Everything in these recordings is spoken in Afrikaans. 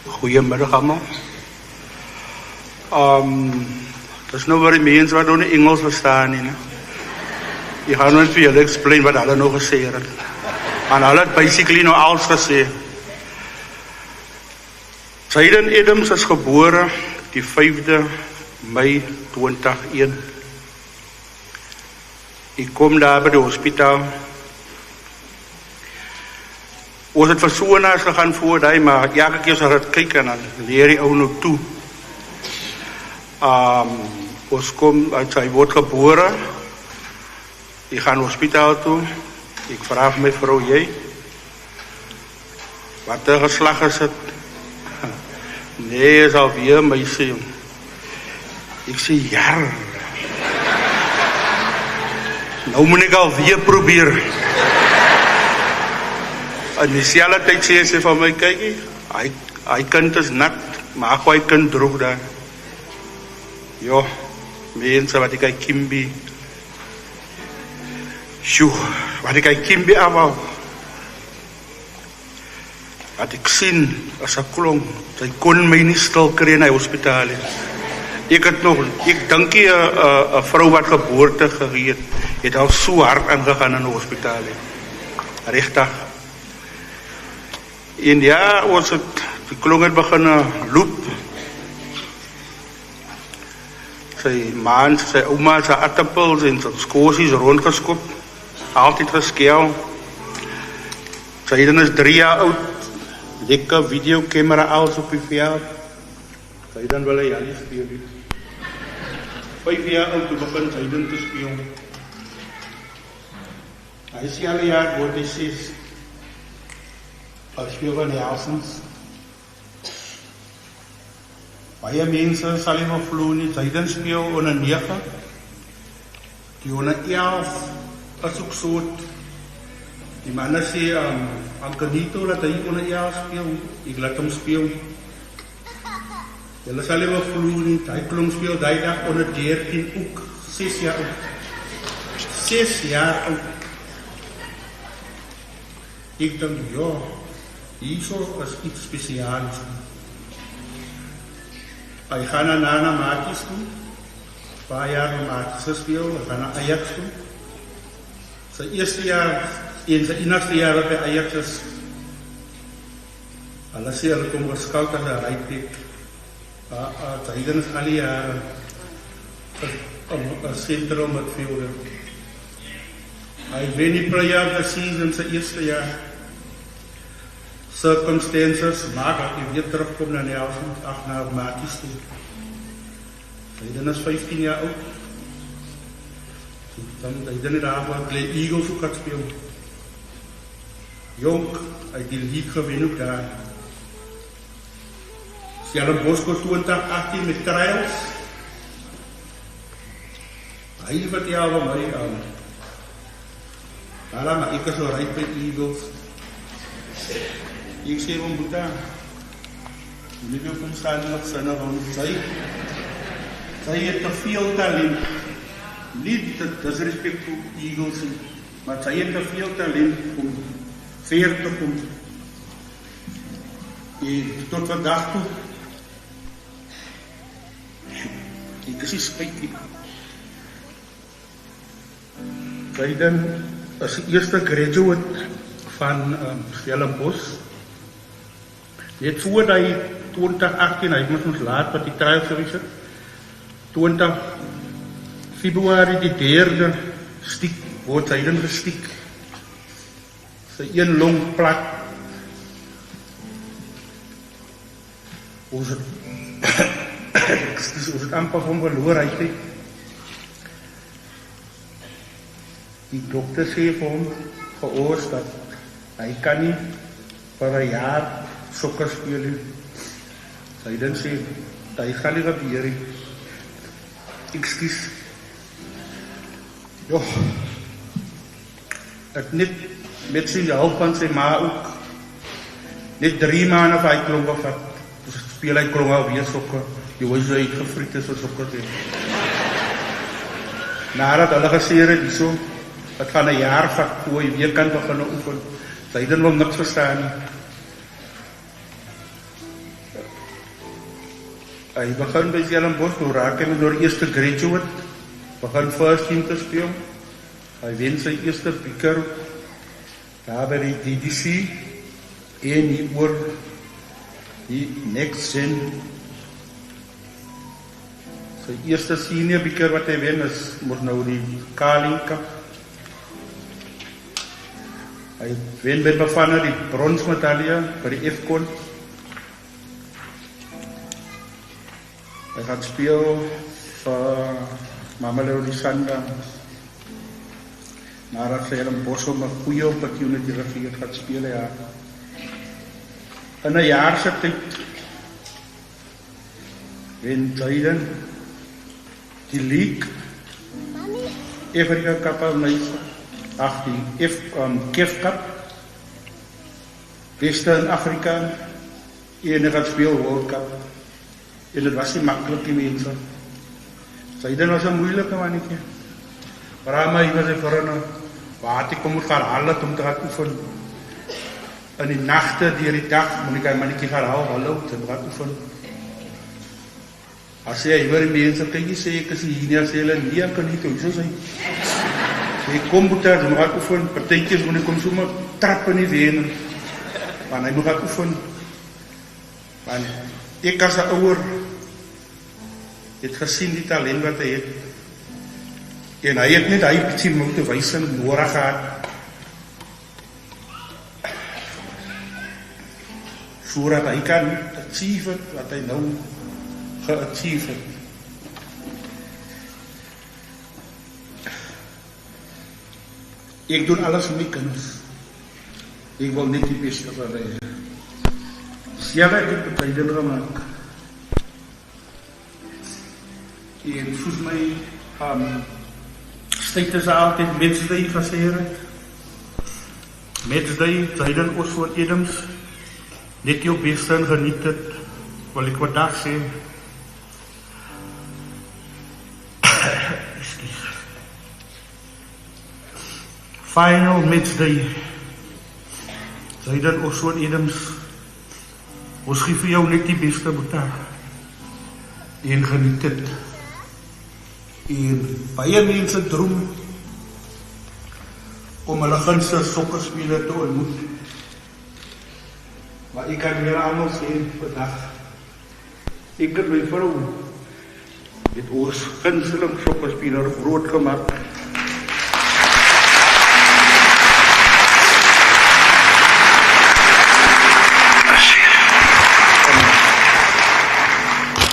Goeiemiddag allemaal. Dat is nou waar die mensen wat nog Engels verstaan nie, né? Ik ga nou vir julle explain wat hulle nog gesê het. En hulle het basically nou alles gesê. Jaden Adams is gebore die 5de Mei 2001. Ik kom daar by die hospitaal. Ons het versoenaars gegaan voor die, maar elke keer as ek kyk en dan leer die ou nou toe. Ons kom, hy word gebore. Ik ga hospitaal toe. Ik vraag my vrou, jy, wat die geslag is het? Nee, is alweer meisie, jong. Ik sê, ja. Nou moet ik alweer probeer. In dieselfde tyd sê sy van my, kyk, hy kind is nat, maar hy kind droog daar. Ja, mense wat ek Kimby. Sjoe, wat ek Kimby afhou. Wat ek sien, as ek klong, sy kon my nie stil kry in die hospitaal. Ek dink een vrou wat geboorte gereed, het al so hard aangegaan in die hospitaal. Rechtig. En ja, ons het, die klong het begin loop. Sy man, sy oma, sy aardappels en sy skosies rondgeskop. Altyd geskel. Sy dan is 3 jaar oud. Lekker videocamera alles op die veld. Sy dan wil hy alles speel. 5 jaar oud, toe begin sy dan te speel. Hy is alle jaar, word hy 6. Hy speel van die Helsens. Baie mense sal hy maar vloe nie. Sy dan speel onder 9. Die onder 11 is ook soort. Die manne sê, Ankenito, dat hy onder 11 speel. Ek laat hom speel. Julle sal hy maar vloe nie. Hy klom speel die dag onder 13 ook. 6 jaar oud. 6 jaar oud. Ek denk, ja, hierso is iets speciaals. Hy gaan na Maties toe. Paar jaar na Maties gespeel. Hy gaan na Ajax toe. Sy eerste jaar, en sy enigste jaar wat by Ajax is, hulle sê, hulle kom geskout as een rijpek. Sy dan is alle jare een centrum met veel. Hy wen die player of the season sy eerste jaar. Circumstances maak dat hy weer terugkom na die Helsens, na Maties toe. Hy dan is 15 jaar oud. Hy dan het daar waar Clay Eagles ook gaat speel. Jonk, hy die league gewen ook daar. Stellenbosch 2018 met trials. Hy vertel van my maar ek is so ryk by Eagles. Ek sê van Boeta, nie wil kom staan met sinne van sy het te veel talent. Nie disrespect vir Eagles, maar sy het te veel talent om ver te kom. En tot vandag toe, ek is nie spyt nie. Sy dan is die eerste graduate van Stellenbosch. Net voordat hy 2018, hy moet ons laat wat die trial gewees het, 20 Februarie die 3de stiek, word hy dan gestiek. Sy een long plat. Ons het amper van verloor, hy sê. Die dokter sê vir hom, geoors dat hy kan nie vir 'n jaar sokker speel nie. Sy dan sê, hy gaan nie gebeur nie. Excuse. Joh, ek net met sy hulp van sy ma ook, net 3 maande vir hy klomp gevat, speel hy klomp alweer sokker, die was hy gefriet is of sokker sê. Nadat hulle gesê het, so, het gaan 'n jaar vat, voor hy weer kan begin oefen, sy dan wil niks verstaan nie. Hy begin by Stellenbosch, nou raak hy met door eerste graduate, begin first team te speel. Hy wen sy eerste beker daar by die DDC en hier oor die next gen. Sy eerste senior beker wat hy wen is moet nou die Carling Cup. Hy wen met Bafana die bronsmedalje by die F-Con. Hy gaat speel vir Mamelodi Sundowns. Nadat sy in Bosch om 'n goeie opportunity gegee gaat speel, ja. In 'n jaar se tyd wen Jaden die league, Afrika Cup al die KEF Cup, Western Afrika, en hy gaat speel World Cup. En dit was nie makkelijk die mense. Jaden was 'n moeilike mannetjie. Maar hy was vir 'n wat ek moet gaan haal om te gaan oefen. In die nagte, deur die dag, moet ek mannetjie gaan haal, hallo, te gaan oefen. As jy hoor die mense, kan jy sê, ek is hier, sê hulle, nee, ek kan nie toe, so sê. Sy kom boete, hy moet gaan oefen, partytjies moet ek kom sommer trap in die ween, want hy moet gaan oefen. Want ek as 'n ouer, het gesien die talent wat hy het, en hy het net hy bietjie motivation nodig gehad, sodat hy kan achieve het, wat hy nou geachieve het. Ek doen alles vir my kinders. Ek wil net die beste vir hulle. Sjelle het dit betyden gemaak. En soos my status altyd Mensday gesê het. Mensday, Jaden Oswald Adams, net jou beste en geniet het, wil ek vandag sê. Final Mensday, Jaden Oswald Adams, ons gee vir jou net die beste boeta, en geniet het. En baie mense droom om hulle gunsteling sokkerspeler te ontmoet. Maar ek kan weer almal sê vandag, ek het my vrou met ons gunsteling sokkerspeler groot gemaak.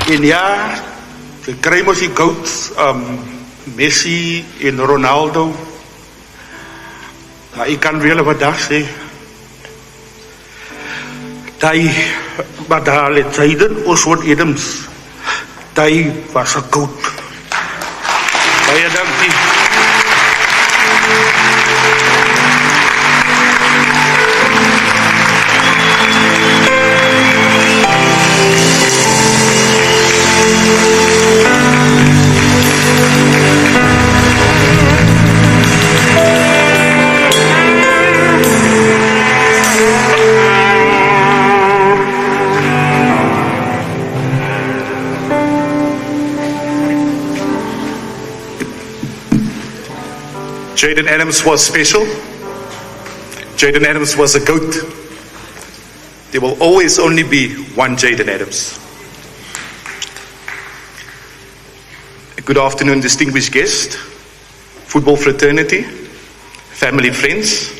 En ja, sy kry mos die goud, Messi en Ronaldo. Maar ek kan weer vandag sê, die medalje Jaden Oswald Adams, die was 'n goud. Baie dankie. Jaden Adams was special. Jaden Adams was a GOAT. There will always only be one Jaden Adams. Good afternoon, distinguished guest, football fraternity, family, friends.